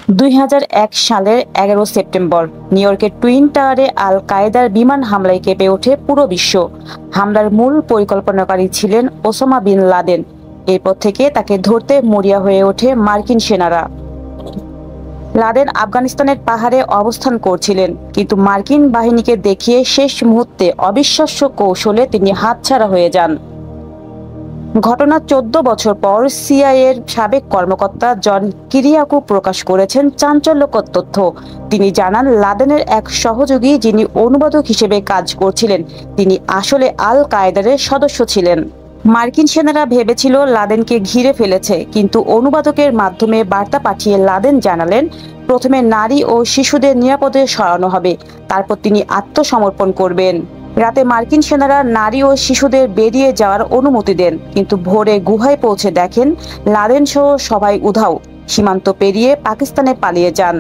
2001 সালের 11 September new ইয়র্কের twin টাওয়ারে আল কায়েদার বিমান হামলায় কেঁপে ওঠে পুরো বিশ্ব। হামলার মূল পরিকল্পনাকারী ছিলেন ওসামা বিন লাদেন। এরপর থেকে তাকে ধরতে মরিয়া হয়ে ওঠে মার্কিন সেনারা। লাদেন আফগানিস্তানের পাহাড়ে অবস্থান করছিলেন, কিন্তু মার্কিন বাহিনীকে দেখিয়ে শেষ মুহূর্তে অবিশ্বাস্য কৌশলে তিনি হাতছাড়া হয়ে যান। ঘটনার 14 বছর পর সিআইএর সাবেক কর্মকর্তা জন কিরিয়াকো প্রকাশ করেছেন চাঞ্চল্যকর তথ্য। তিনি জানান, লাদেনের এক সহযোগী, যিনি অনুবাদক হিসেবে কাজ করছিলেন, তিনি আসলে আল কায়েদারের সদস্য ছিলেন। মার্কিন সেনারা ভেবেছিল লাদেনকে ঘিরে ফেলেছে, কিন্তু অনুবাদকের মাধ্যমে বার্তা পাঠিয়ে লাদেন জানালেন, প্রথমে নারী ও শিশুদের নিরাপদে সরানো হবে, তারপর তিনি আত্মসমর্পণ করবেন। রাতে মার্কিন সেনারা নারী ও শিশুদের বেরিয়ে যাওয়ার অনুমতি দেন, কিন্তু ভোরে গুহায় পৌঁছে দেখেন লাদেন সহ সবাই উধাও। সীমান্ত পেরিয়ে পাকিস্তানে পালিয়ে যান।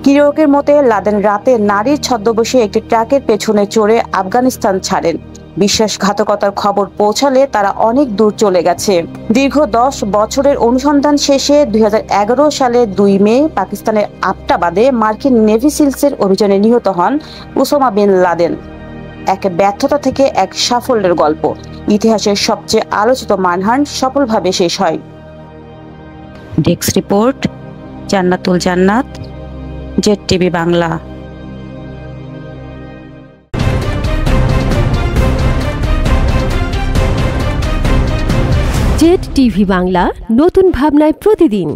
কিরিয়াকোর মতে, লাদেন রাতে নারীর ছদ্মবেশে একটি ট্রাকের পেছনে চড়ে আফগানিস্তান ছাড়েন। বিশ্বাসঘাতকতার খবর পৌঁছালে তারা অনেক দূর চলে গেছে। দীর্ঘ 10 বছরের অনুসন্ধান শেষে 2011 সালে 2 মে পাকিস্তানের আবটাবাদে মার্কিন নেভি সিলসের অভিযানে নিহত হন ওসামা বিন লাদেন। এক ব্যর্থতা থেকে এক সাফল্যের গল্প। ইতিহাসের সবচেয়ে আলোচিত মানহান্ট সফলভাবে শেষ হয়। ডেস্ক রিপোর্ট, জান্নাতুল জান্নাত, Z TV Bangla. Z TV Bangla, নতুন ভাবনায় প্রতিদিন।